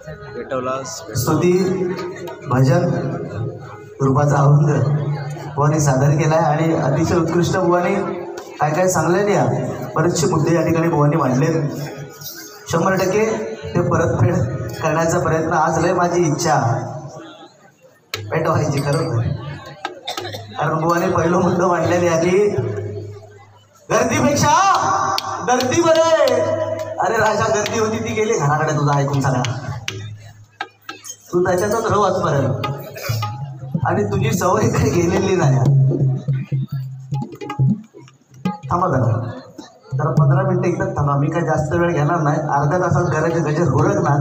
स्तुती भजन रूपाचा अभंग बुवाने सादर केलाय आणि अतिशय उत्कृष्ट बुवाने काय काय सांगलेले आहे. बरेचसे मुद्दे या ठिकाणी बुवाने मांडले. 100% ते परतफेड करण्याचा प्रयत्न आज लय माझी इच्छा पेटवायची खरं. कारण बुवाने पहिलं मुद्दा मांडलेली आधी गर्दीपेक्षा गर्दी बरे. अरे राजा गर्दी होती ती गेली घराकडे. तुझा ऐकून सांगा तू त्याच्यातच रव आजपर्यंत आणि तुझी सवय काही गेलेली नाही. थांबा जरा 15 मिनिटं एकदा थांबा. मी काय जास्त वेळ घेणार नाही. अर्ध्या तासात घराचे गजर हुरकणार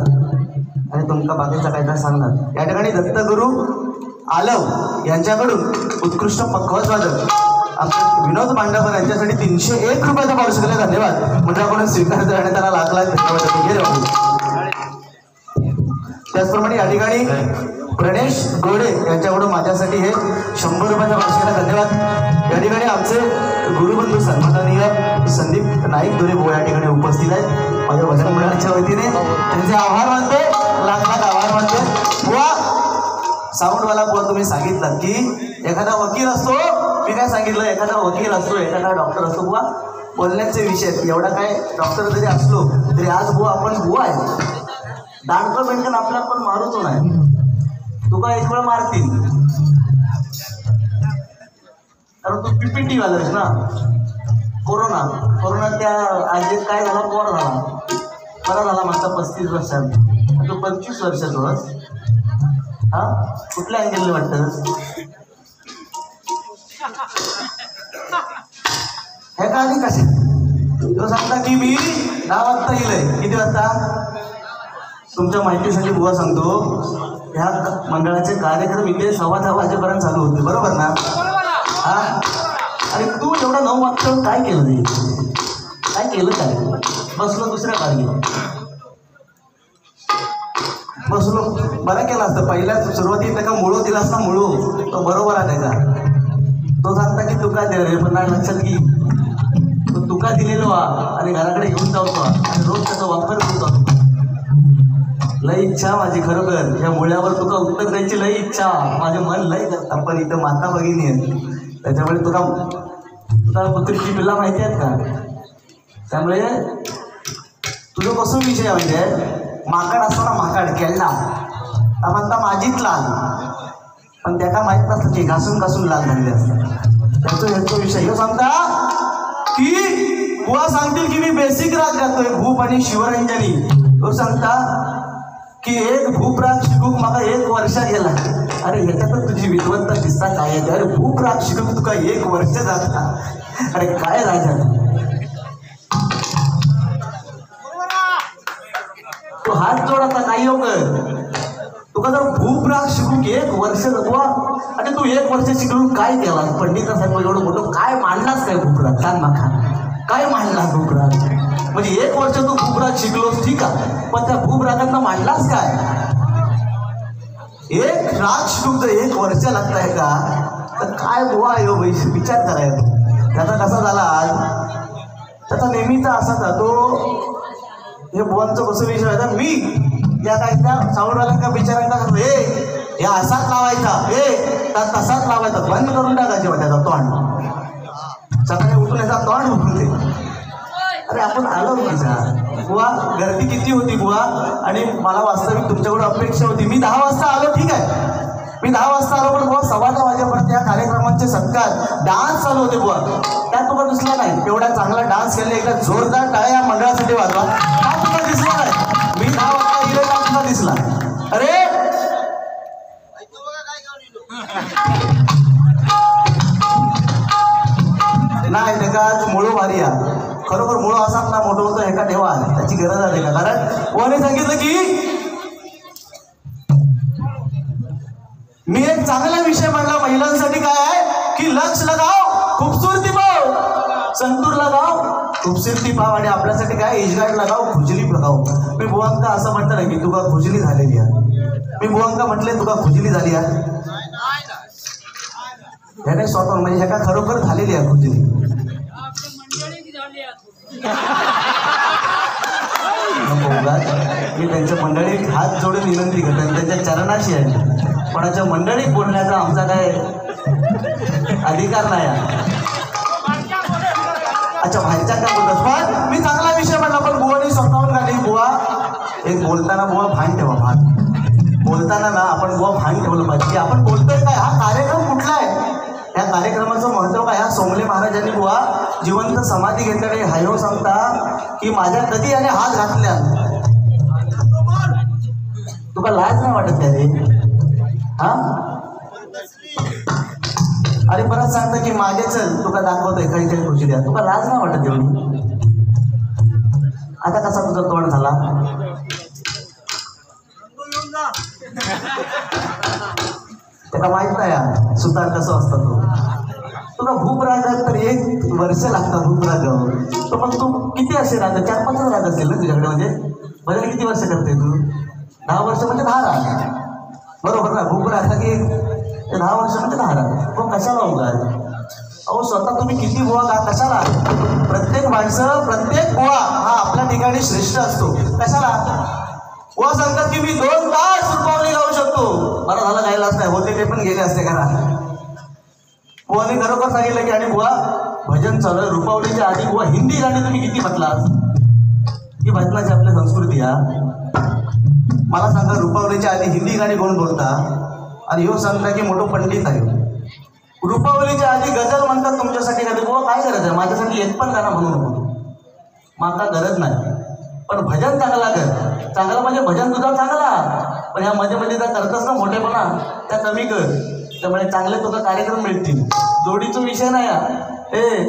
आणि तुमका बाकीचा कायदा सांगणार. या ठिकाणी दत्तगुरू आलम यांच्याकडून उत्कृष्ट पखवाजवादक आमचे विनोद मांडकर यांच्यासाठी 301 रुपयाचा पाऊस केला. धन्यवाद. मंडळाकडून स्वीकार करण्यात त्याला लाख लाख धन्यवाद. त्याचप्रमाणे या ठिकाणी प्रणेश गोडे यांच्याकडून माझ्यासाठी हे 100 रुपयाचा पाऊस केला. धन्यवाद. या ठिकाणी आमचे गुरुबंधू सन्माननीय संदीप नाईक दोरे बुवा या ठिकाणी उपस्थित आहेत. माझ्या भजन मंडळाच्या वतीने त्यांचे आभार मानते. लाख लाख आभार मानते. बुवा साऊंडवाला बुवा तुम्ही सांगितलं की एखादा वकील असतो. मी काय सांगितलं एखादा वकील असतो एखादा डॉक्टर असतो. बुवा बोलण्याचे विषय एवढा काय डॉक्टर जरी असलो तरी आज बुवा आपण बुवा आहे. दांडकं बेंडकन आपल्याला पण मारूच नाही. तुका एक वेळ मारतील कारण तू PPT वालास ना. कोरोना त्या आज काय झाला कोर झाला बरा झाला माझा 35 वर्षात. तू 25 वर्षाचा होस. हा कुठल्या अँगलने वाटतं हे का आणि कसे तो सांगता की मी 10 वाजता येईल. किती वाजता तुमच्या माहितीसाठी बुवा सांगतो ह्या मंडळाचे कार्यक्रम इथे 6:15 वाजेपर्यंत चालू होते. बरोबर ना. हा अरे तू एवढा 9 वाजता काय केलं नाही. काय केलं काय बसलो दुसऱ्या मार्गी बसलो. बरं केला असतं पहिल्या सुरुवातीत त्याला मुळो दिला असता. मुळो तो बरोबर आहे त्याचा. तो सांगता की तुका दे रे पण नाही लक्षात की तो तुका दिलेलो आणि घराकडे घेऊन जातो आणि रोज त्याचा वापर करतो. लई इच्छा माझी खरोखर या मुळ्यावर तुका उत्तर द्यायची लई इच्छा. माझे मन लई करता पण इथं माता भगिनी आहे त्याच्यामुळे तुला पुत्रीची पिल्ला माहिती आहेत का. त्यामुळे तुझं कसं विषय म्हणजे माकड असतो ना माकड केला म्हणता माझीच लाल पण त्याला माहीत नसतं की घासून घासून लाल झालेले असतात. ह्याचा विषय ह्यो सांगता की बुवा सांगतील की मी बेसिक राग गातोय भूप आणि शिवरंजनी. तो सांगता की एक भूप राग शिकूक मला 1 वर्ष गेला. अरे ह्याच्यातच तुझी विद्वत्ता दिसता काय आहे. अरे भूप राग शिकूक तुका 1 वर्ष जाता. अरे काय राजा तू हात जोड आता काही योग तुका जर भूप राग शिकूक 1 वर्ष जातो आणि तू 1 वर्ष शिकून काय केला. पंडितासाहेब एवढं मोठं काय मांडलास काय भूप राग सांग माका काय मांडलास भूप राग. म्हणजे 1 वर्ष तू भूप राग शिकलोस ठीक आहे पण त्या भूप रागातनं मांडलास काय. एक राग शिकूक जर 1 वर्ष लागताय का तर काय बुवा यो विचार करायचा. त्याचा कसा झाला आज त्याचा नेहमीचा असा जातो. हे बुवांचं कसं विषय व्हायचा. मी त्या काय त्या साऊंडवाल्यांना विचारायला हे असाच लावायचा हे तसाच लावायचा बंद करून टाकायचे त्याचा तोंड. सकाळी उठून याचा तोंड उठून दे. अरे आपण आलो माझा बुवा गर्दी किती होती बुवा आणि मला वास्तविक तुमच्याकडून अपेक्षा होती. मी 10 वाजता आलो ठीक आहे. मी 10 वाजता आलो पण बुवा 10:15 वाजेपर्यंत या कार्यक्रमाचे सत्कार डान्स चालू होते बुवा. त्यात तुला दिसला नाही. एवढा चांगला डान्स केला एकदा जोरदार टाळ्या या मंडळासाठी वाजवा. का तुला दिसला नाही. मी 10 वाजता गेलो का तुला दिसला. अरे नाही त्याचा मुळो भारी आहे खरोखर. मुळो असा ना मोठं होतं एका ठेवा त्याची गरज आहे का. कारण कोणी सांगितलं की मी एक चांगला विषय म्हणला महिलांसाठी काय आहे की लक्ष लगाव खूबसूरती पाव संतूर लगाव खूबसूरती पाव आणि आपल्यासाठी काय इजगाड लगाव खुजली बघाव. मी बुवांका असं म्हणतं नाही की तुका खुजली झालेली आहे. मी बुवांका म्हटले तुका खुजली झाली आहे ह्याने स्वतः म्हणजे ह्या खरोखर झालेली आहे खुजली. नको उगाच. मी त्यांच्या मंडळीत हात जोडून विनंती करतो आणि त्यांच्या चरणाशी आहे. कोणाच्या मंडळीत बोलण्याचा आमचा काय अधिकार नाही आहे. अच्छा भाईच्या काय बोलतोस पण मी चांगला विषय म्हणला. पण बुवानी स्वतःहून गाडी बुवा एक बोलताना बुवा भान ठेवा. भान बोलताना ना आपण बुवा भान ठेवलं पाहिजे की आपण बोलतोय काय, हा कार्यक्रम कुठला आहे, या कार्यक्रमाचं महत्त्व काय. ह्या सोमले महाराजांनी बुवा जिवंत समाधी घेतल्याने हायो सांगता की माझ्या कधी याने हात घातल्या. तुका लाज नाही वाटत काय रे हा. अरे परत सांगता की मागे चल तुका दाखवतोय काही काही गोष्टी द्या. तुका लाज नाही वाटत एवढी. आता कसा तुझा तोंड झाला. त्याला माहित नाही सुतार कसं असतं तो. तुला भूप राहतात तर 1 वर्ष लागतात भूप राहत. तर पण तू किती असे राहतात 4-5 राहत असेल ना तुझ्याकडे. म्हणजे भजन किती वर्ष करते तू. 10 वर्ष म्हणजे 10 राहत बरोबर ना. भूप राहता की 10 वर्ष म्हणजे 10 राहत. मग कशाला उगाच. अहो स्वतः तुम्ही किती बुवा का कशाला. प्रत्येक माणसं प्रत्येक बुवा हा आपल्या ठिकाणी श्रेष्ठ असतो. कशाला बुवा सांगतात की मी 2 तास रुपावली गाऊ शकतो. बरं झालं गायलाच नाही होते ते पण गेले असते करा. बुवाने खरोखर सांगितलं की आणि बुवा भजन चालू आहे. रुपावलीच्या आधी बुवा हिंदी गाणी तुम्ही किती म्हटलात. ही भजनाची आपली संस्कृती हा. मला सांगा रुपावलीच्या आधी हिंदी गाणी कोण बोलता. आणि ह्यो सांगता की मोठं पंडित आहे. रुपावलीच्या आधी गजल म्हणतात तुमच्यासाठी कधी बुवा काय गरज आहे. माझ्यासाठी एक पण गाणं म्हणू नको. माका गरज नाही. पण भजन चांगला कर. चांगला म्हणजे भजन तुझा चांगला. पण ह्या मध्ये मध्ये त्या करतच ना मोठेपणा त्या कमी कर. त्यामुळे चांगले तुझा कार्यक्रम मिळतील. जोडीचा विषय नाही हे.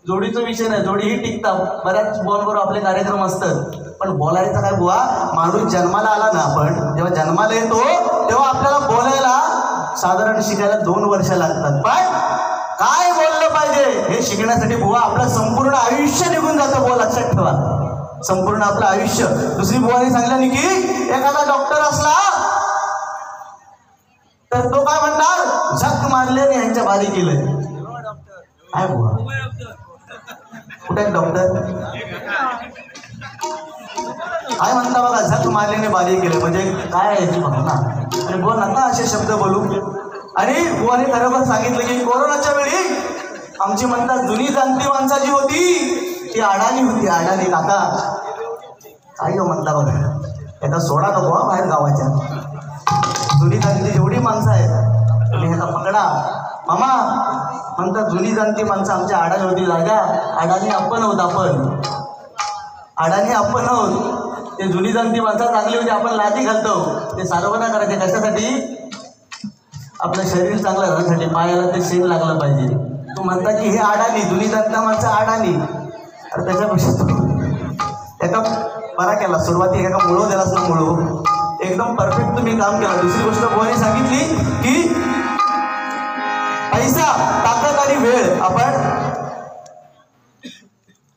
जोडीचा विषय नाही. जोडी ही टिकतात. बऱ्याच बरोबर आपले कार्यक्रम असतात. पण बोलायचं काय बुवा माणूस जन्माला आला ना. आपण जेव्हा जन्माला येतो तेव्हा आपल्याला बोलायला साधारण शिकायला 2 वर्ष लागतात. पण काय बोललं पाहिजे हे शिकण्यासाठी बुवा आपलं संपूर्ण आयुष्य निघून जातं. बुवा लक्षात ठेवा संपूर्ण आपलं आयुष्य. दुसरी बुवाने सांगितलं की एखादा डॉक्टर असला तर तो काय म्हणणार झक मारल्याने ह्यांच्या बारी केलंय. काय बुवा कुठे डॉक्टर काय म्हणता बघा झक मारल्याने बारी केलं म्हणजे काय आहे ती बघा ना. आणि बुवा नका असे शब्द बोलू. आणि बुवाने खरोखर सांगितलं की कोरोनाच्या वेळी आमची म्हणतात जुनी जाणती माणसं जी होती ती अडाणी होती. अडाणी काका काय म्हणता बघा. याचा सोडा नको बाहेर गावाच्या. जुनी जाणती जेवढी माणसं आहेत तुम्ही ह्याचा पकडा. मामा म्हणतात जुनी जाणती माणसं आमच्या अडाणी होती. जागा अडाणी आपण होत. आपण अडाणी आपण आहोत. ते जुनी जाणती माणसं चांगली होती. आपण लादी घालतो ते सार्वना करायचे कशासाठी. आपलं शरीर चांगलं राहण्यासाठी. पायाला ते शेण लागलं पाहिजे. तू म्हणता की हे अडाणी जुनी जाणता माणसं अडाणी. अरे त्याच्यापेक्षा एका बरा केला. सुरुवाती एका मुळो दिलास ना. मुळो एकदम परफेक्ट तुम्ही काम केलं. दुसरी गोष्ट बुवाने सांगितली की पैसा ताकद आणि वेळ आपण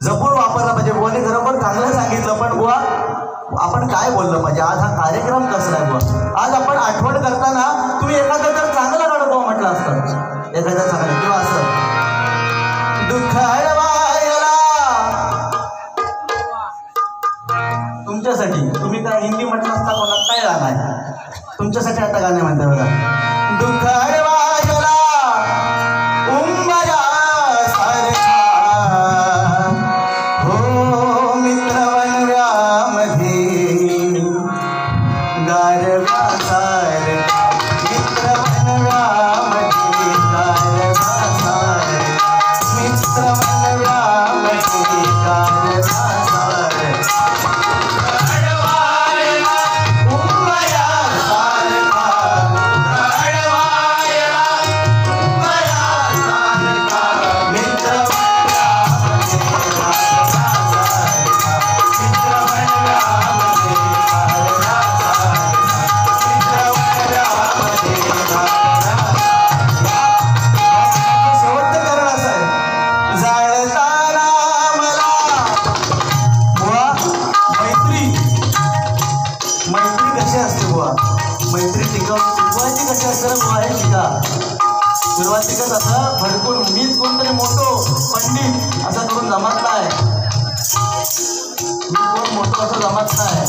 जपून वापरला पाहिजे. बुवाने खरोखर चांगलं सांगितलं. पण बुवा आपण काय बोललं पाहिजे. आज हा कार्यक्रम कसा आहे बुवा. आज आपण आठवण करताना तुम्ही एखादं जर चांगलं गाणं बुवा म्हटलं असतं. एखादं चांगलं किंवा असं दुःखाळवायला तुमच्यासाठी तुम्ही काय हिंदी म्हटलं असता कोणाला काय गाणं आहे तुमच्यासाठी. आता गाणे म्हणते बघा. दुःखाळवायला उंबरा सारखा हो मित्रवनव्यामध्ये गारवा सारखा. मित्रवनव्यामध्ये गारवा सारखा. मित्रवनव्यामध्ये गारवा सारखा. सुरुवातीलाच असं भरपूर मीच कोणतरी मोठो पंडित असं करून जमत नाही. कोण मोठं असं जमत नाही.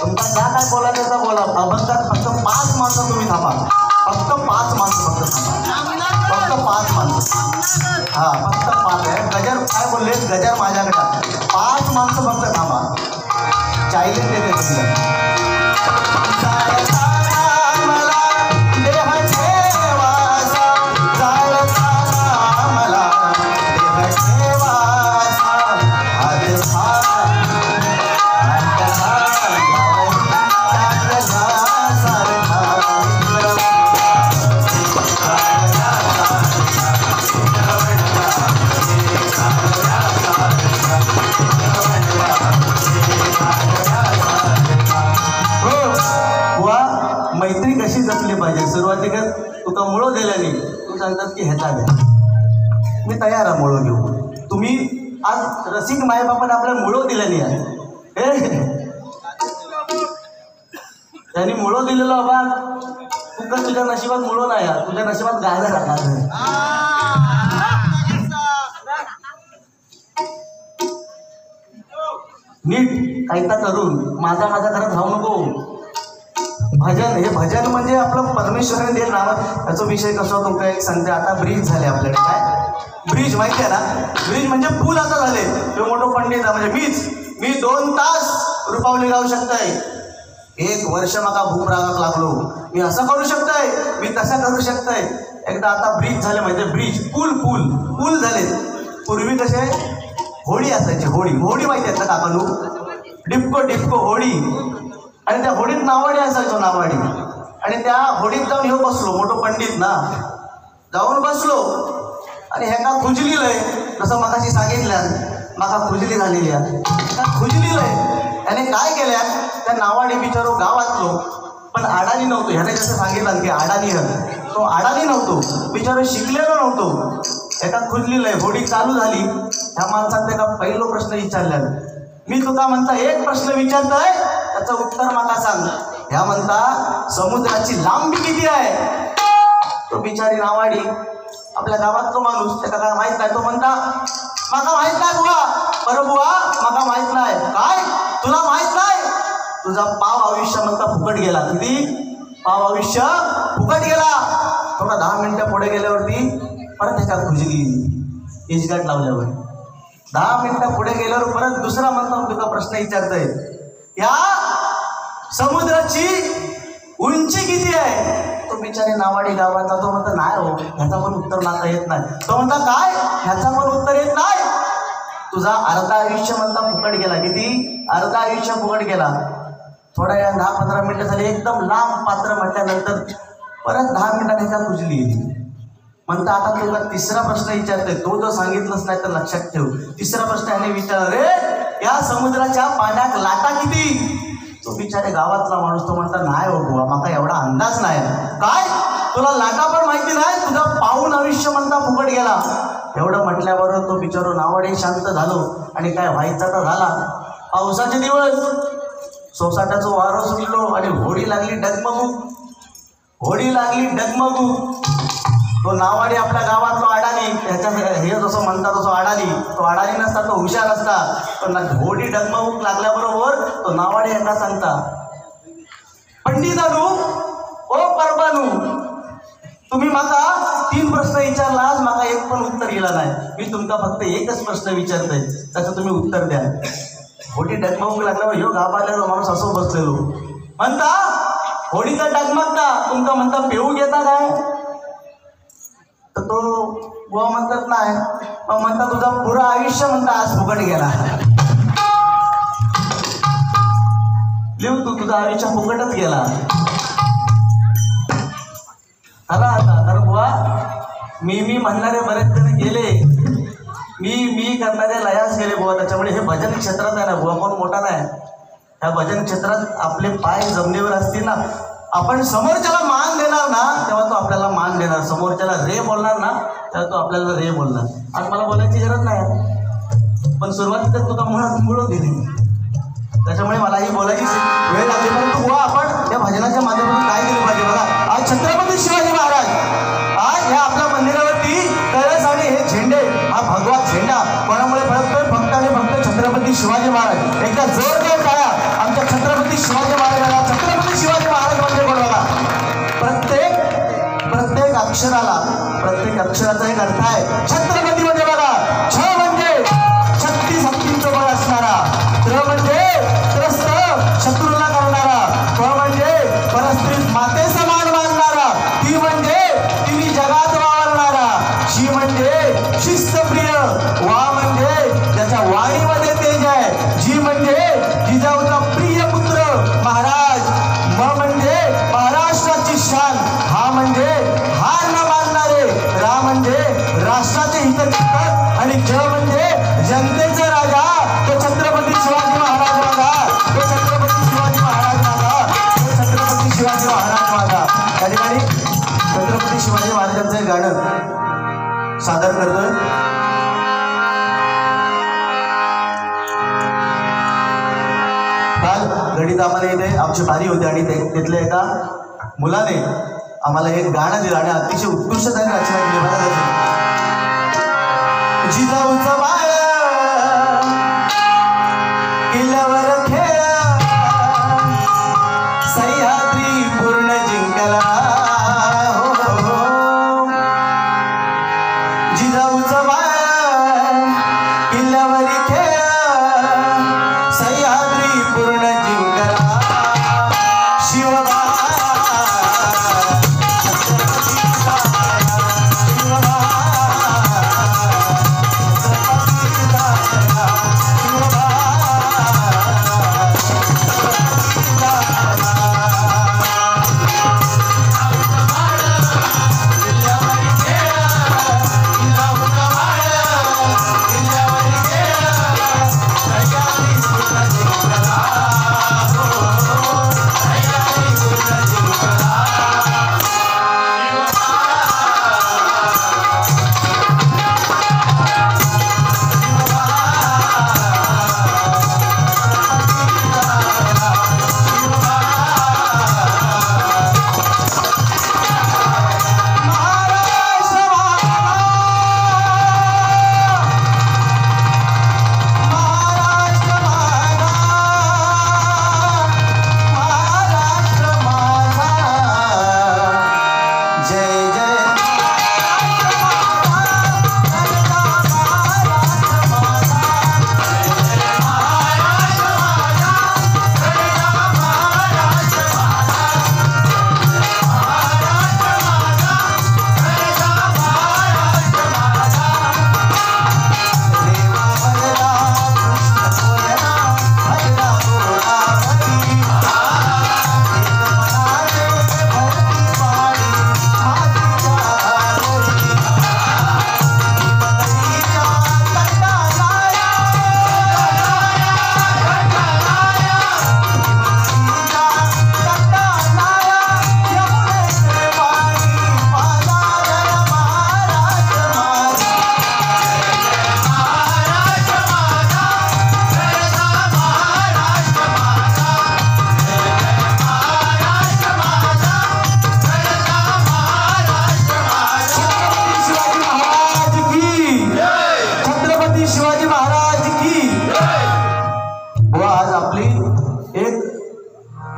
तुमचा काय बोलायचं तर बोला. अभंगात फक्त 5 माणसं तुम्ही थांबा. फक्त 5 माणसं फक्त थांबा. फक्त 5 माणसं. हा फक्त 5 आहे. गजर काय बोलले? गजर माझ्याकडे 5 माणसं फक्त थांबा. चायलेंज देते तुमचं. मैत्री कशी जपली पाहिजे? सुरुवातीला तुका मुळो दिल्याने तू सांगतात की ह्याचा द्या. मी तयार आहे मुळो घेऊ. तुम्ही आज रसिक मायबापाने आपल्याला मुळो दिल्याने आहे. त्यांनी मुळो दिलेला बा. तुका तुझ्या नशिबात मुळो नाही. तुझ्या नशिबात गायला टाकायचं. नीट काहीता करून माझा करत राहू नको. भजन हे भजन म्हणजे आपलं परमेश्वराने दिलं नाव. याचा विषय कसा तुमका एक सांगते. आता ब्रिज झाले आपल्याकडे. काय ब्रिज माहिती आहे ना? ब्रिज म्हणजे पूल आता झाले. तो मोठं पंडित आहे म्हणजे मी 2 तास रुपावली गाऊ शकताय. 1 वर्ष माका भूक रागाक लागलो. मी असं करू शकताय. मी तसं करू शकताय. एकदा आता ब्रिज झाले माहिती आहे. ब्रिज पूल झाले. पूर्वी कसे होडी असायची. होडी माहिती आहेत ना काकानू? डिपको होडी. आणि त्या होडीत नावाडी असायचो. नावाडी. आणि त्या होडीत जाऊन येऊ बसलो. मोठं पंडित ना जाऊन बसलो. आणि ह्याका खुजलीलंय. जसं मगाशी सांगितलं माका खुजली झालेली आहे. खुजलीलंय. त्याने काय केल्या? त्या नावाडी बिचारो गावातलो पण अडाणी नव्हतो. ह्याने जसं सांगितलं की अडाणी तो अडाणी नव्हतो. बिचारो शिकलेलो नव्हतो. एका खुजलीलंय. होडी चालू झाली. ह्या माणसात त्याला पहिलो प्रश्न विचारला. मी तुका म्हणता एक प्रश्न विचारतोय त्याचं उत्तर मला सांग. ह्या म्हणता समुद्राची लांबी किती आहे? तो बिचारी नावाडी आपल्या गावातलो माणूस त्याला काय माहित नाही. तो म्हणता माका माहित नाही बुवा. बरं बुवा माका माहित नाही. काय तुला माहित नाही? तुझा पाव आयुष्य म्हणता फुकट गेला. किती? पाव आयुष्य फुकट गेला. थोडा 10 मिनिटं पुढे गेल्यावरती परत एका खुजली. इजगाट लावल्यावर 10 मिनिटं पुढे गेल्यावर परत दुसरा म्हणता तुका प्रश्न विचारतोय. या समुद्राची उंची किती आहे? तो बिचारी नावाडी गावाचा. तो म्हणता नाही हो ह्याचा पण उत्तर नाता येत नाही. तो म्हणता काय? ह्याचा पण उत्तर येत नाही. तुझा अर्धा आयुष्य म्हणता फुकट गेला. किती? अर्धा आयुष्य फुकट गेला. थोड्या 10-15 मिनिटं झाली. एकदम लांब पात्र म्हटल्यानंतर परत 10 मिनिटांनी ह्याचा खुजली. म्हणता आता तुला तिसरा प्रश्न विचारतोय. तो जर सांगितलंच नाही तर लक्षात ठेव. तिसरा प्रश्न याने विचारला. रे या समुद्राच्या पाण्यात लाटा किती? तो बिचारे गावातला माणूस. तो म्हणता नाही हो बुवा माका एवढा अंदाज नाही. काय तुला लाटा पण माहिती नाही? तुझा पाऊण आयुष्य म्हणता फुकट गेला. एवढं म्हटल्यावर तो बिचारो नावाडे शांत झालो. आणि काय व्हायचा तर झाला. पावसाचे दिवस. सोसाट्याचं वारं सुटलो आणि होडी लागली डगमगू. तो नावाडी आपल्या गावातलो अडाणी. ह्याच्या हे जसं म्हणतात तसं अडाणी. तो अडाणी नसता. तो हुशार असता. पण घोडी डगमगूक लागल्याबरोबर तो नावाडी यांना सांगता पंडितानू ओ परबानू तुम्ही माका 3 प्रश्न विचारला. आज माका एक पण उत्तर दिला नाही. मी तुमका फक्त एकच प्रश्न विचारतोय त्याचं तुम्ही उत्तर द्या. घोडी डगमगूक लागल्यावर ह्यो गाभारलेलो माणूस असं बसलेलो. म्हणता होडीचा डगमगता तुमका म्हणता पेऊ घेता काय? तर तो बुवा म्हणतात नाही. मग म्हणता तुझा पुरा आयुष्य म्हणता आज फुकट गेला. लिहू तू तुझा आयुष्य फुकटच गेला. आता बुवा मी म्हणणारे बरेच जण गेले. मी करणारे लयास गेले बुवा. त्याच्यामुळे हे भजन क्षेत्रात आहे ना बुवा कोण मोठा नाही. ह्या भजन क्षेत्रात आपले पाय जमिनीवर असतील ना. आपण समोरच्याला मान देणार ना तेव्हा तो आपल्याला मान देणार. समोरच्याला रे बोलणार ना तेव्हा तो आपल्याला रे बोलणार. आज मला बोलायची गरज नाही. पण सुरुवातीतच तुका मुळो दिली. त्याच्यामुळे मला ही बोलायची वेळ लागली. परंतु बुवा आपण या भजनाच्या माध्यमातून काय केलं पाहिजे बघा. आज छत्रपती शिवाजी महाराज आज ह्या आपल्या मंदिरावरती कळस आणि हे झेंडे हा भगवा झेंडा कोणामुळे फळकतोय? फक्त आणि फक्त छत्रपती ठिकाणी छत्रपती शिवाजी महाराजांचं एक गाणं सादर करतोय. काल घडीत आम्हाला इथे आमची बारी होती आणि तिथल्या एका मुलाने आम्हाला एक गाणं दिलं आणि अतिशय उत्कृष्ट त्याने रचना केली. बघा त्याची जिजाऊचं बाळ किल्ल्यावर खेळा सह्याद्री पूर्ण जिंकला हो हो. जिजाऊचं बाळ किल्ल्यावर खेळा सह्याद्री पूर्ण जिंकला शिवबा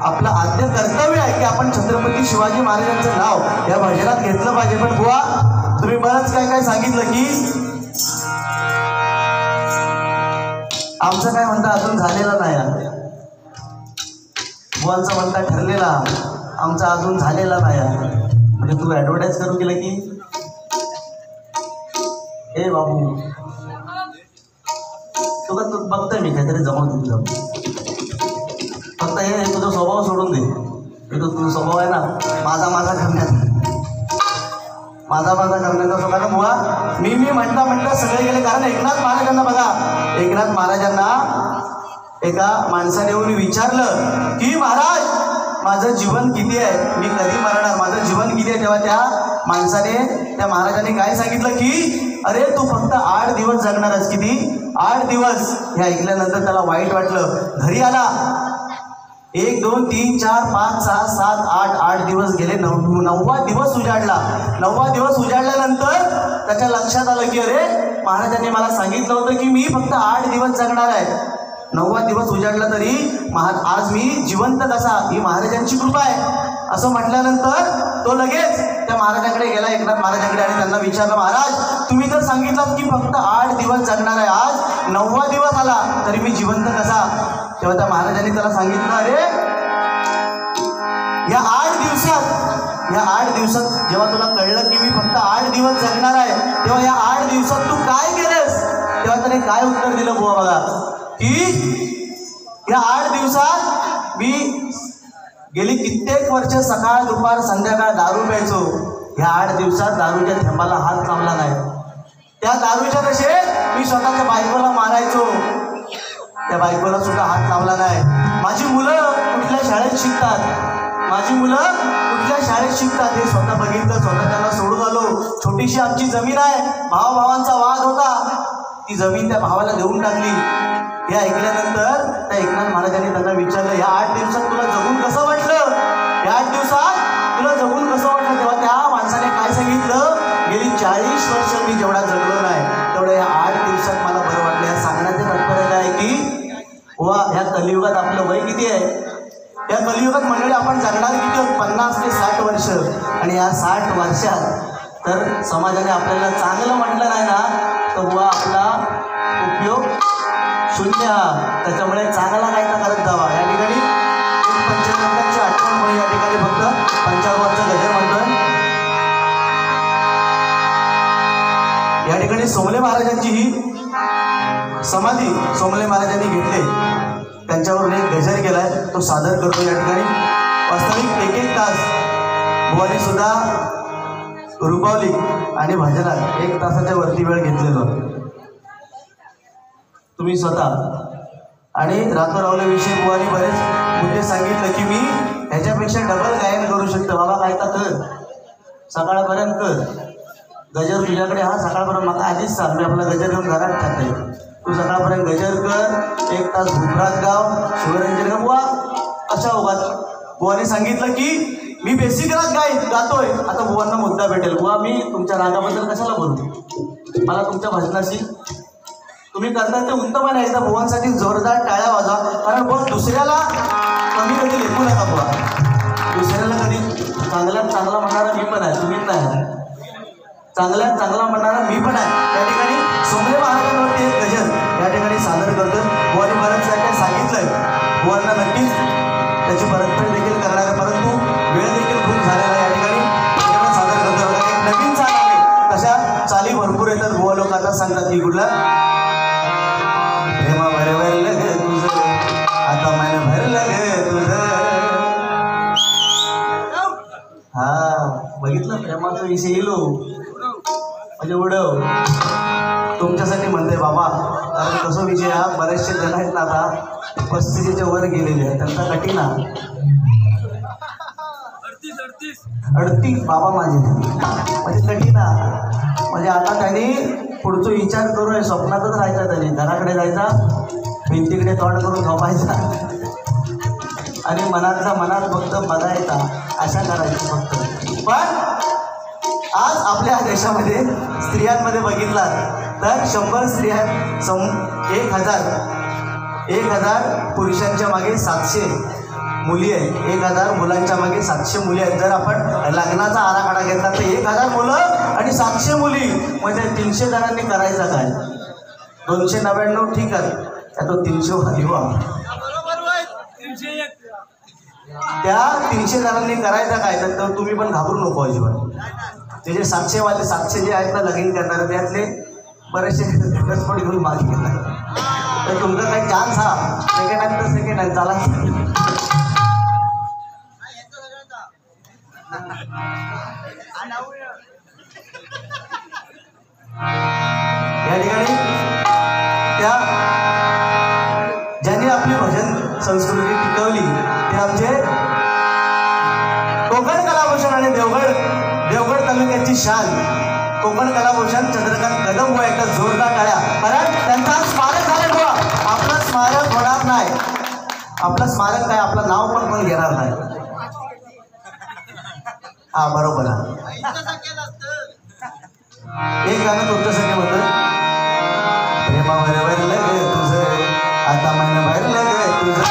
आपलं आद्य कर्तव्य आहे की आपण छत्रपती शिवाजी महाराजांचं नाव या भजनात घेतलं पाहिजे. पण बुवा तुम्ही बरंच काय काय सांगितलं की आमचं काय म्हणता अजून झालेलं नाही. बुवांचं म्हणता ठरलेला आमचा अजून झालेला नाही. म्हणजे तू ऍडव्हर्टाईज करून गेलं की ए बाबू तुला तू बघतोय मी काहीतरी जमवतो तुझं. फक्त हे तुझा स्वभाव सोडून दे. हे तुझा स्वभाव आहे ना माझा करण्याचा कारण बुवा मी म्हणता सगळे गेले. कारण एकनाथ महाराजांना बघा, एकनाथ महाराजांना एका माणसाने येऊन विचारलं की महाराज माझं जीवन किती आहे, मी कधी मरणार, माझं जीवन किती आहे. तेव्हा त्या माणसाने त्या महाराजांनी काय सांगितलं की अरे तू फक्त 8 दिवस जगणारच. किती? 8 दिवस. हे ऐकल्यानंतर त्याला वाईट वाटलं. घरी आला. 1 2 3 4 5 6 7 8 8 दिवस गेले. 9वा दिवस उजाडला. 9वा दिवस उजाडल्यानंतर त्याच्या लक्षात आलं की अरे महाराजांनी मला सांगितलं होतं की मी फक्त 8 दिवस जगणार आहे. 9वा दिवस उजाडला तरी आज मी जिवंत कसा, ही महाराजांची कृपा आहे असं म्हटल्यानंतर तो लगेच त्या महाराजांकडे गेला, एकनाथ महाराजांकडे, आणि त्यांना विचारलं महाराज तुम्ही तर सांगितलं की फक्त 8 दिवस जगणार आहे, आज 9वा दिवस आला तरी मी जिवंत कसा. तेव्हा त्या महाराजांनी त्याला सांगितलं अरे या 8 दिवसात जेव्हा तुला कळलं की मी फक्त 8 दिवस जगणार आहे तेव्हा या 8 दिवसात तू काय केलंस. तेव्हा त्याने काय उत्तर दिलं बुवा बघा की या 8 दिवसात मी गेली कित्येक वर्ष सकाळ दुपार संध्याकाळ दारू प्यायचो. ह्या 8 दिवसात दारूच्या थेंबाला हात लावला नाही. त्या दारूच्या नशेत मी स्वतःच्या बायकोला मारायचो, त्या बायकोला सुद्धा हात लावला नाही. माझी मुलं कुठल्या शाळेत शिकतात, माझी मुलं कुठल्या शाळेत शाळेत शिकतात हे स्वतः बघितलं, स्वतः त्यांना सोडून आलो. छोटीशी आमची जमीन आहे, भावाभावांचा वाद होता, ती जमीन त्या भावाला देऊन टाकली. हे ऐकल्यानंतर त्या एकनाथ महाराजांनी त्यांना विचारलं, या 8 दिवसात तुला जगून कसं वाटलं? या 8 दिवसात तुला जगून कसं वाटलं? तेव्हा त्या माणसाने काय सांगितलं, गेली 40 वर्ष मी जेवढा जगलो नाही तेवढं या 8 दिवसात मला बरं वाटलं. या सांगण्याचे तात्पर्य काय आहे की वा ह्या कलियुगात आपलं वय किती आहे? या कलियुगात मंडळी आपण जगणार किती आहोत? 50 ते 60 वर्ष. आणि या 60 वर्षात तर समाजाने आपल्याला चांगलं म्हटलं नाही ना तर बुवा आपला उपयोग शून्य. त्याच्यामुळे चांगला काय तर करत जावा. या ठिकाणी एक पंचगंगाची आठवण म्हणून या ठिकाणी फक्त पंचावरचा गजर म्हणतोय. या ठिकाणी सोमले महाराजांची ही समाधी सोमले महाराजांनी घेतले, त्यांच्यावरून एक गजर केलाय, तो सादर करतो या ठिकाणी. वास्तविक 1-1 तास बुवानी सुद्धा रुपावली आणि भजनात 1 तासाच्या वरती वेळ घेतलेला तुम्ही स्वतः. आणि रातोरावल्याविषयी बुवानी बरेच मुद्दे सांगितलं की मी ह्याच्यापेक्षा डबल गायन करू शकतो. बाबा काय तर कर, सकाळपर्यंत कर गजर तुझ्याकडे. हा सकाळपर्यंत मला आधीच सांग, मी आपला गजर घेऊन घरात टाकते. तू सकाळपर्यंत गजर कर, 1 तास भूपरात गाव, शिवरंजन गा. बुवा अशा उगाच बुवाने सांगितलं की मी बेसिक राग गातोय. आता बुवांना मुद्दा भेटेल, बुवा मी तुमच्या रागाबद्दल कशाला बोलतो, मला तुमच्या भजनाशी तुम्ही करताय ते उत्तम आहे. एकदा बुवांसाठी जोरदार टाळ्या वाजवा. कारण बुवा दुसऱ्याला कमी कधी लेखू नका. बुवा दुसऱ्याला कधी चांगल्यात चांगला म्हणणारा मी पण आहे, तुम्हीच नाही. चांगल्यात चांगला म्हणणारा मी पण आहे. त्या ठिकाणी सोमले महाराजांवरती एक गजर या ठिकाणी सादर करतो. बुवाने बरंच काय सांगितलंय, बुवांना नक्कीच त्याची परतफेड देखील करणार आहे, परंतु वेळ देखील खूप झालेला आहे. या ठिकाणी सादर करतो. एक नवीन चाल आहे, तशा चाली भरपूर येतात. बुवा लोक आता सांगतात की कुठला प्रेमा भरवलं ग तुझं, आता मन भरलं ग तुझं. हा बघितलं, प्रेमाचा विषय येलो म्हणजे उडव तुमच्यासाठी म्हणते बाबा. कारण कसं विषय हा, बरेचसे जण आहेत ना आता 35च्या वर गेलेले आहेत, त्यांचा कठीण 38 बाबा माझे म्हणजे कठीण. म्हणजे आता त्यांनी पुढचा विचार करू नये, स्वप्नातच राहायचा. त्यांनी घराकडे जायचा, भिंतीकडे तोंड करून झोपायचा आणि मनातला मनात फक्त बघायचा, अशा करायची फक्त. पण आज आपल्या देशामध्ये स्त्रियांमध्ये बघितला तर 100 स्त्रिया 1000 पुरुषांच्या मागे 700 मुली आहेत. 1000 मुलांच्या मागे 700 मुली आहेत. जर आपण लग्नाचा आराखडा घेतला तर 1000 मुलं आणि 700 मुली, म्हणजे 300 जणांनी करायचं काय? 299 ठीक आहे, त्यातून 300 युवा, त्या 300 जणांनी करायचं काय? तर तुम्ही पण घाबरू नको अजिबात. ते जे 700 जे आहेत ना लगीन करणारे, त्यातले बरेचसे घटस्फोट घेऊन मागे घेतात. तर तुमचा काही चान्स हा सेकंड आहे चला. या ठिकाणी त्या ज्यांनी आपली भजन संस्कृती टिकवली ते आमचे कोकण कलाभूषण आणि देवगड तालुक्याची शान कोकण कलाभूषण चंद्रकांत कदम व एकदा जोरदार टाळ्या. कारण त्यांचा स्मारक झालं बुवा. आपलं स्मारक होणार नाही. आपलं स्मारक काय, आपलं नाव पण कोण घेणार नाही. हा बरोबर आहे. एक गाणं तुमच्यासाठी होतं, प्रेमावर भरलं ग तुझं, आता मन भरलं ग तुझं.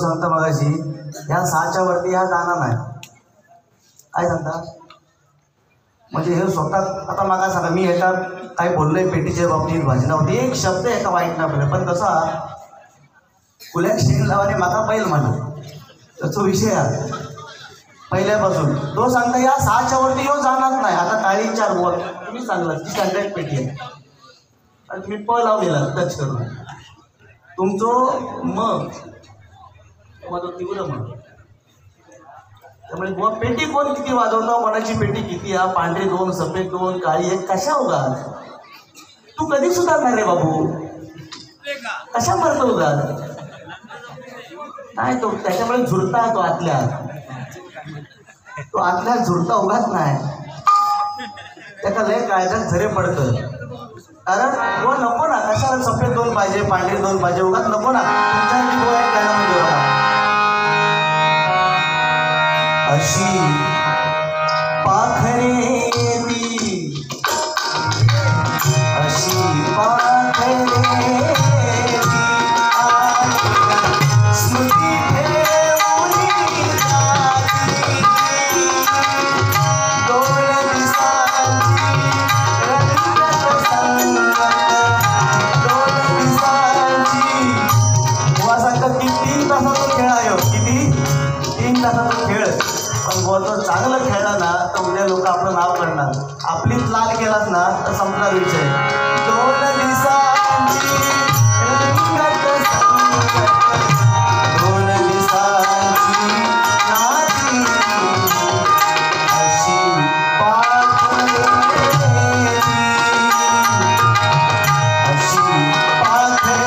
सांगता मगाशी ह्या 6च्या वरती ह्या जाणार नाही. काय सांगता म्हणजे हे स्वतः आता मागा सांगा मी ह्याच्या काय बोललोय पेटीच्या बाबतीत भाजनावरती एक शब्द एका वाईट नाही बोलले पण कसा कुल्याक शेंग लावाने मागा पहिल म्हणा त्याचा विषय आहे पहिल्यापासून तो सांगता या 6च्या वरती येऊ जाणार नाही. आता काळी 4 वर तुम्ही सांगला ती स्टँडर्ड पेटी आहे आणि तुम्ही प लावलेला टच करून तुमचं मग तीव्र मग त्यामुळे बुवा पेटी कोण किती वाजवतो मनाची पेटी किती हा पांढरी 2 सफेद 2 काळी 1 कशा उगा तू कधी सुधारणार रे बाबू कशा मरतो उगा नाही तो त्याच्यामुळे झुरता तो आतल्या झुरता उगाच नाही त्याला लय काळजात झरे पडतं कारण बुवा नको ना कशाला सफेद 2 पाहिजे पांढरी 2 पाहिजे उगाच नको ना तुमच्यासाठी बुवा एक गाणं म्हणजे बघा अशी पाखरे ती अशी पाखरे स्मृती ठेवली जाती 2 दिवसांची रंगत संगत 2 दिवसांची बुवा सांगतात की 3 तासाचा खेळ आहे किती 3 तासाचा खेळ पण बुवा तो चांगलं खेळला ना तर उद्या लोक आपलं नाव करणार आपलीच लाल केलास ना तर संपला विषय 2 दिवसांची रंगत संगत 2 दिवसांची नाती अशी पाखरे अशी पाखरे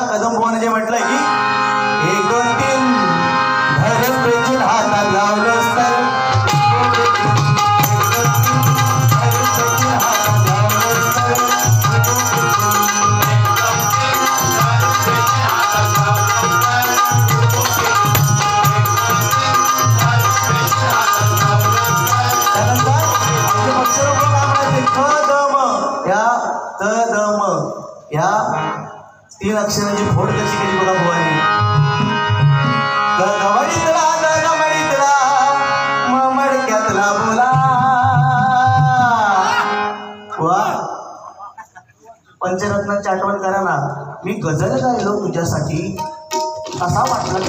कदम जे म्हटलं की 1 2 3 धरून पेचून हातात लावलं तर या 3 अक्षरांची फोड कशी केली बघा भुवानी गवडीतला ममडक्यातला बोला वा पंचरत्नाची आठवण करा ना मी गझल गायलो तुझ्यासाठी कसा वाटला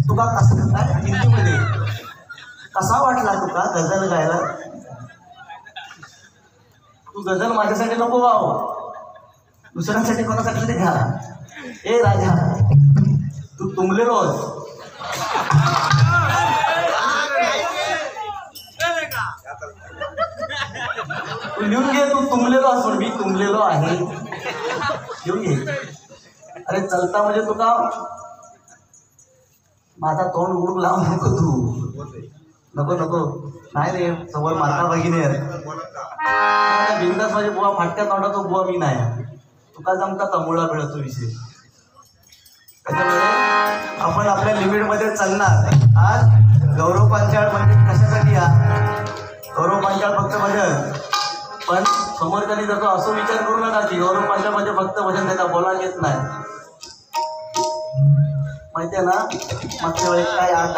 तुका कसं काय हिंदीमध्ये कसा वाटला तुका गझल गायला तू गझल माझ्यासाठी नको गाव दुसऱ्यांसाठी कोणासाठी तरी घ्या ए राजा तू तुंबलेलोस तू लिहून घे तू तुंबलेलो असून मी तुंबलेलो आहे लिहून घे अरे चलता म्हणजे तुका माझा तोंड उडूक लावू नको तू नको नको नाही रे समोर माता भगिनी बिंदास माझे बुवा फाटक्या तोंडाचा बुवा मी नाही तुका जमता तमुळा मिळतो विषय त्याच्यामुळे आपण आपल्या लिमिटमध्ये चालणार. आज गौरव पांचाळ म्हणजे कशासाठी या गौरव पांचाळ फक्त भजन पण समोरच्याने जर तो असं विचार करू नका की गौरव पांचाळ म्हणजे फक्त भजन त्याचा बोलायला येत नाही माहिती आहे ना मागच्या वेळेस काय आठ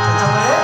त्याच्यामुळे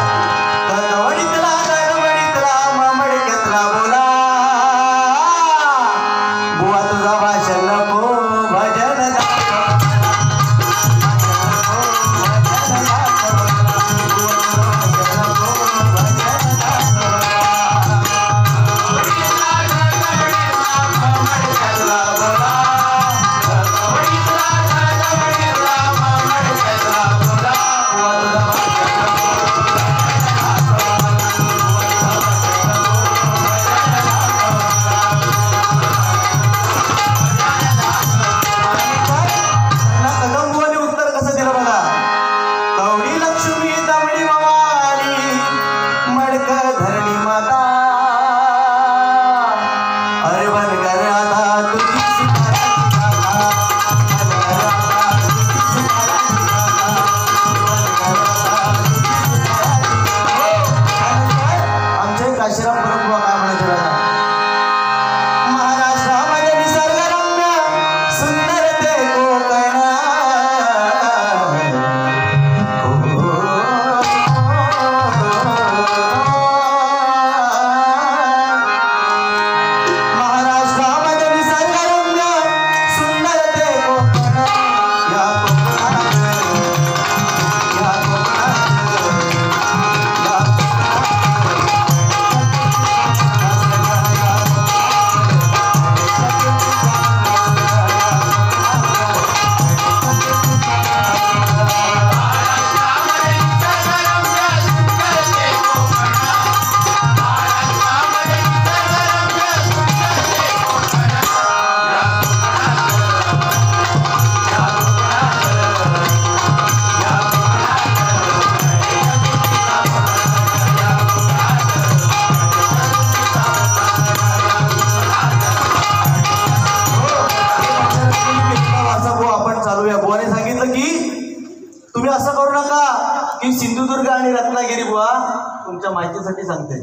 नाही बुवा, तुमच्या माहितीसाठी सांगते.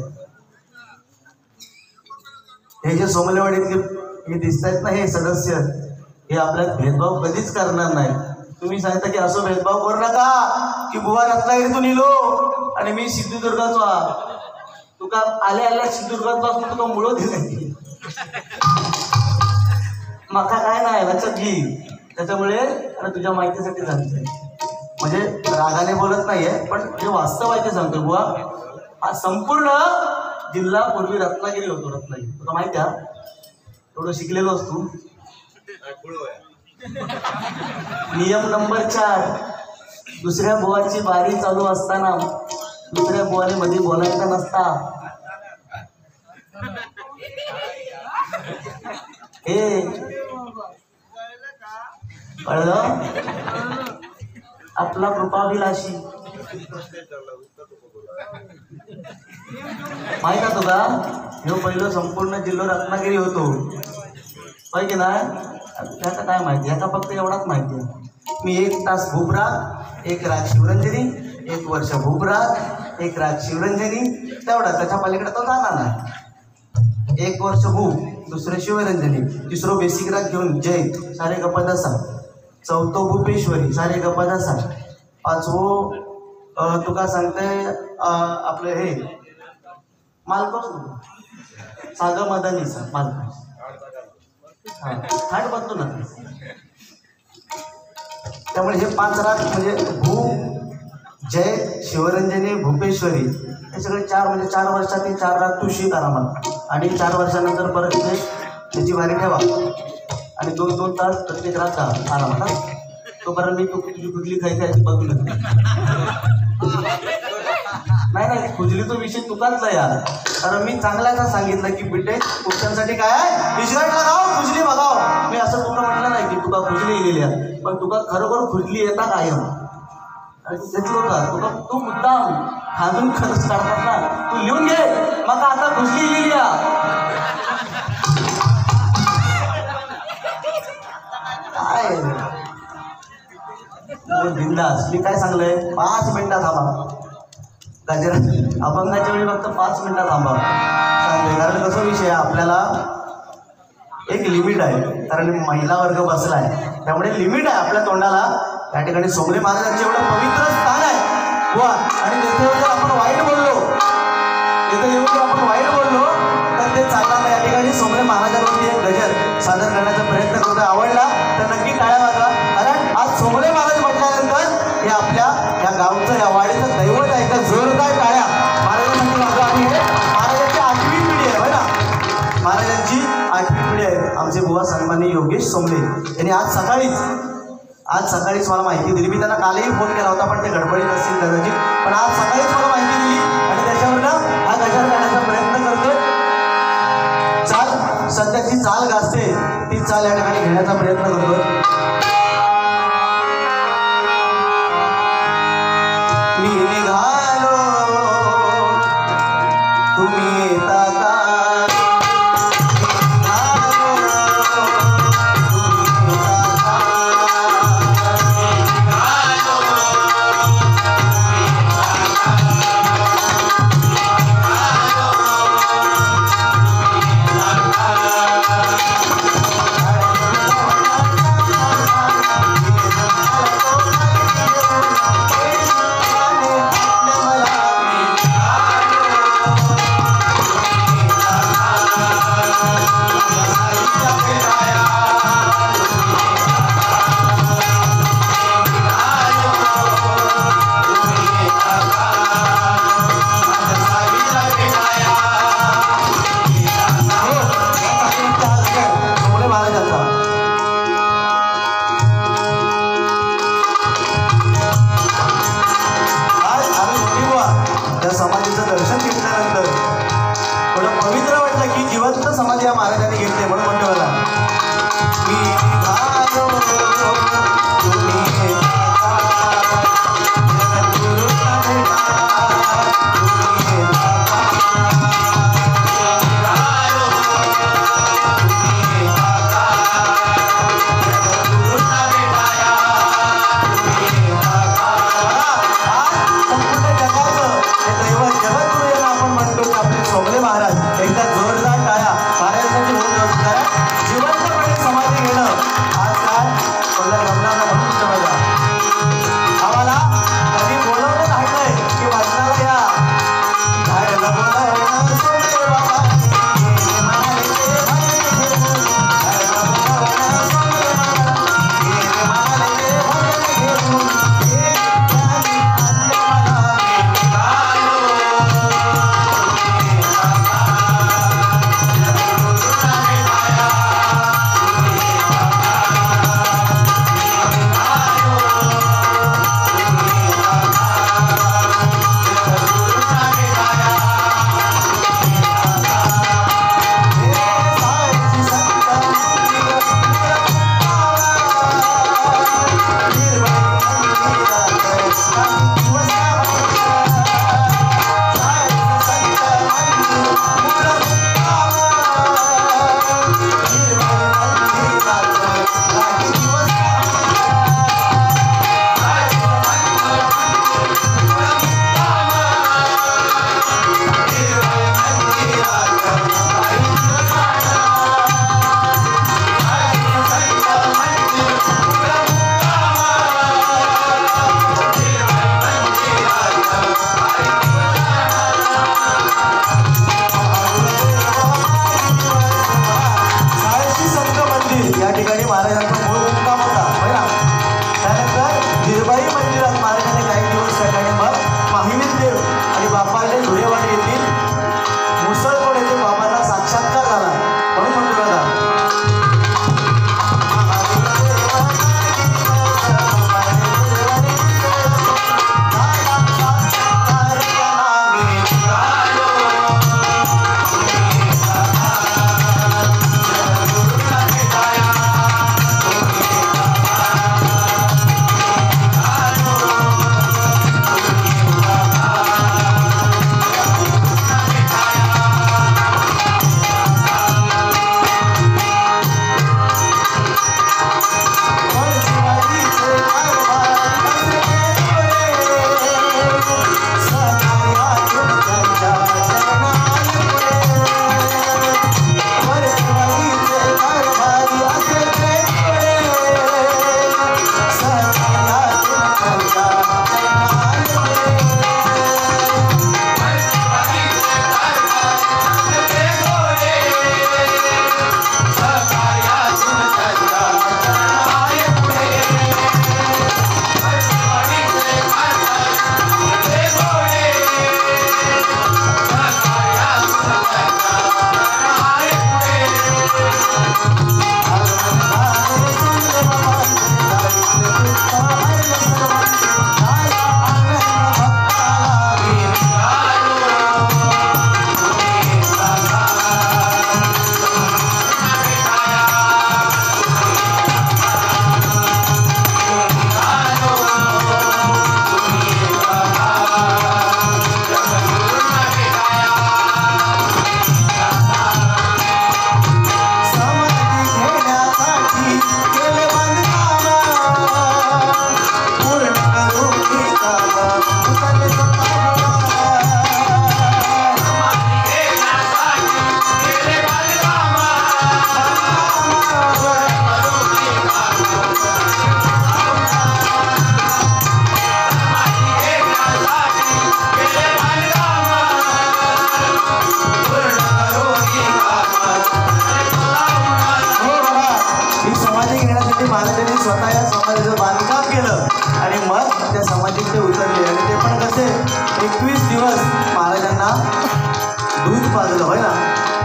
हे जे सोमलेवाडीतले हे दिसत आहेत ना हे सदस्य, हे आपल्यात भेदभाव कधीच करणार नाही. तुम्ही सांगता की असं भेदभाव करू नका की बुवा रत्नागिरीतून इलो आणि मी सिंधुदुर्गाचा, तुका आल्या आल्या सिंधुदुर्गात पासून तुका मुळं दिलं माका काय नाही लक्षात घे. त्याच्यामुळे आणि तुझ्या माहितीसाठी सांगते, म्हणजे रागाने बोलत नाहीये पण जे वास्तव आहे ते सांगतो. बुवा हा संपूर्ण जिल्हा पूर्वी रत्नागिरी होतो. रत्नागिरी तुला माहिती आहे, एवढं शिकलेलो असतो. नियम नंबर 4, दुसऱ्या बुवाची बारी चालू असताना दुसऱ्या बुवाने मध्ये बोलायचा नसता. हे कळलं? आपला कृपाभिलाषी माहित आहे तुका, ह्यो पहिलं संपूर्ण जिल्हा रत्नागिरी होतो होय की नाही. त्याचं काय माहिती, ह्याचा फक्त एवढाच माहिती आहे. मी 1 तास भूपराग, 1 राग शिवरंजनी, 1 वर्ष भूपराग, 1 राग शिवरंजनी, तेवढा. त्याच्या पलीकडे तो जाणार नाही. 1 वर्ष भूप, दुसरं शिवरंजनी, तिसरं बेसिक राग घेऊन जय सारे गपदसा, चौथं भूपेश्वरी सारे गपदसा, 5वं तुका सांगते आपलं हे मालकोस सागर मदनीचा मालकोस थाट बनतो ना. त्यामुळे हे 5 राग म्हणजे भू, जय, शिवरंजनी, भूपेश्वरी हे सगळे 4 म्हणजे 4 वर्षातील 4 राग तू शिक आरामात. आणि 4 वर्षानंतर परत ते त्याची वारी ठेवा आणि 2-2 तास प्रत्येक राग का आरामात. तोपर्यंत मी तुझी कुठली काही काय बघून नाही खुजलीचा विषय तुकाच यार. कारण मी चांगल्याचा सांगितलं की बेटे पुरुषांसाठी काय आहे, टी-शर्ट लगाव खुजली बघाव. मी असं तुला म्हटलं नाही की तुका खुजली गेलेली आहे, पण तुका खरोखर खुजली येता कायम घेतलो का तुका. तू मुद्दाम खाजून खर्च काढतात ना, तू लिहून घे मग आता खुजली गेली काय बिंदास. मी काय सांगलंय 5 मिनिटात थांबा. गजरा अभंगाच्या वेळी फक्त 5 मिनिटात थांबा सांगते. कारण कसं विषय आपल्याला एक लिमिट आहे, कारण महिला वर्ग बसला आहे त्यामुळे लिमिट आहे आपल्या तोंडाला. या ठिकाणी सोमले महाराजांचे एवढं पवित्र स्थान आहे वा. आणि तिथे जर आपण वाईट बोललो, तिथे येऊन जर आपण वाईट बोललो तर ते चालणार नाही. या ठिकाणी सोमले महाराजांवरती एक गजर सादर करण्याचा प्रयत्न करतो. आवडला तर नक्की टाळ्या वाजवा. कारण आज सोमले महाराज म्हटल्यानंतर हे आपल्या या गावचं या वाडीचं दैवत आहे. तर जोरदार टाळ्या महाराजांसाठी वाजवा. आणि हे महाराजांची 8वी पिढी आहे ना, महाराजांची 8वी पिढी आहे. आमचे बुवा सन्माननीय योगेश सोमले यांनी आज सकाळीच मला माहिती दिली. मी त्यांना कालही फोन केला होता पण ते गडबडीत असतील कदाचित, पण आज सकाळीच मला माहिती दिली आणि त्याच्यावरनं हा गजर करण्याचा प्रयत्न करतोय. चाल सध्याची चाल गाजते ती चाल या ठिकाणी घेण्याचा प्रयत्न करतोय. मी निघालो तुम्ही येता का, स्वतः या समाधीचं बांधकाम केलं आणि मग त्या समाधीत ते उतरले आणि ते पण कसे 21 दिवस महाराजांना दूध पाजलं होय ना.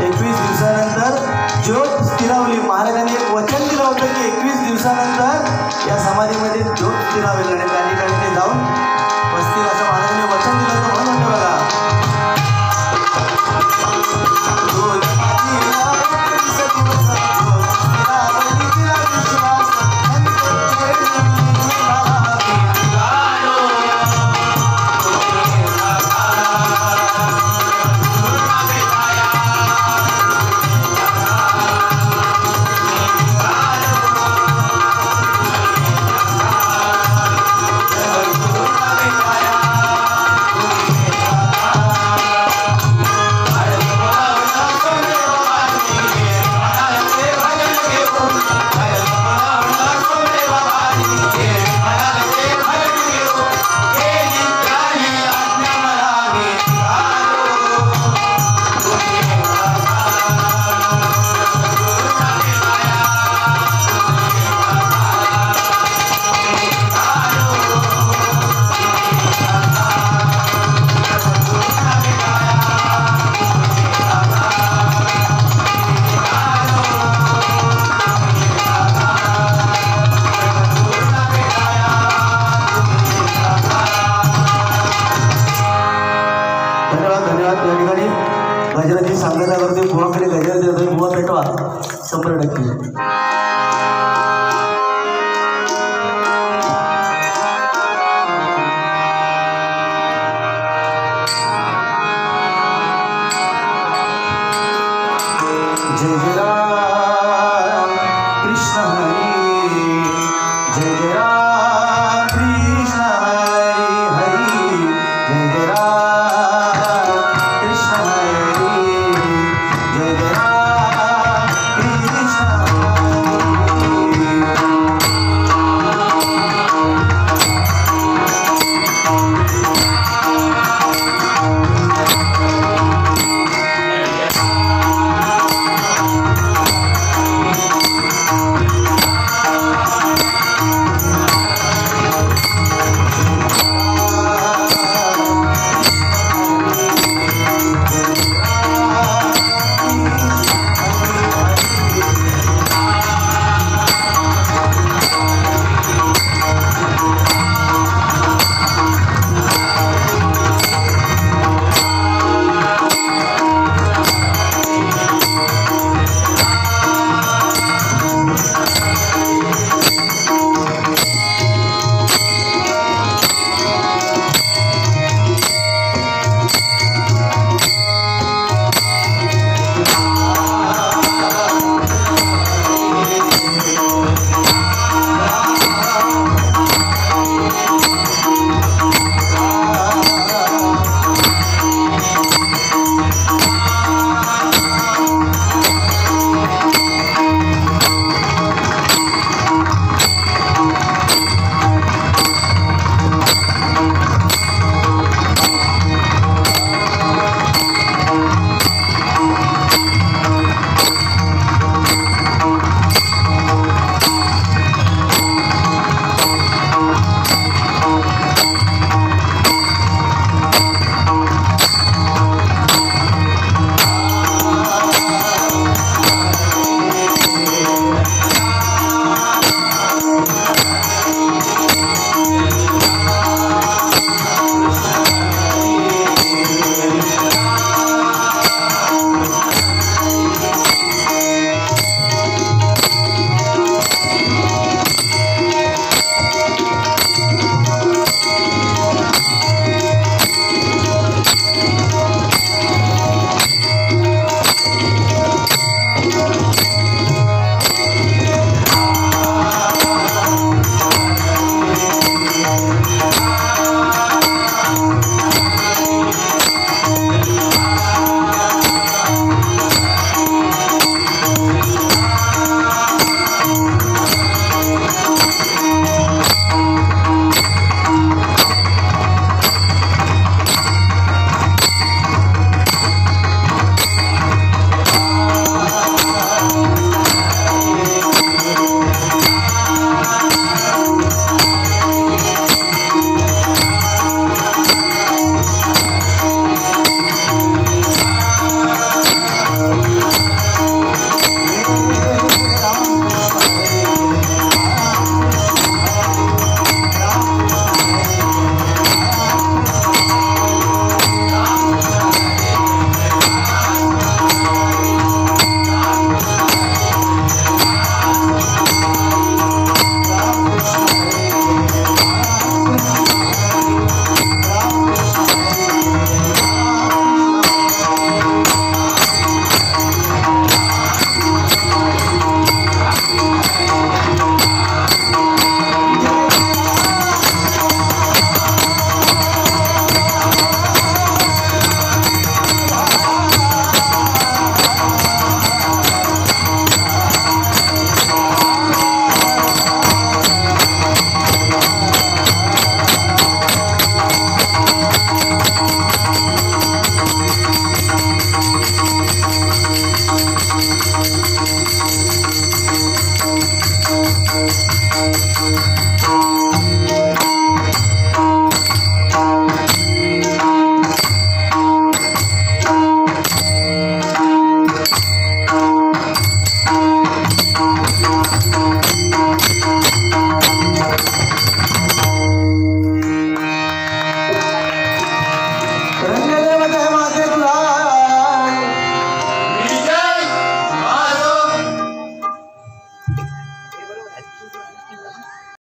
21 दिवसानंतर ज्योत स्थिरावली. महाराजांनी एक वचन दिलं होतं की 21 दिवसानंतर या समाधीमध्ये ज्योत स्थिरावेल आणि त्या ठिकाणी ते जाऊन बसतील असं महाराजांनी वचन दिलं होतं. म्हणून म्हणतो बघा गजराची सांगता करते बुवाकडे गजर देतोय. बुवा पेटवा 100%.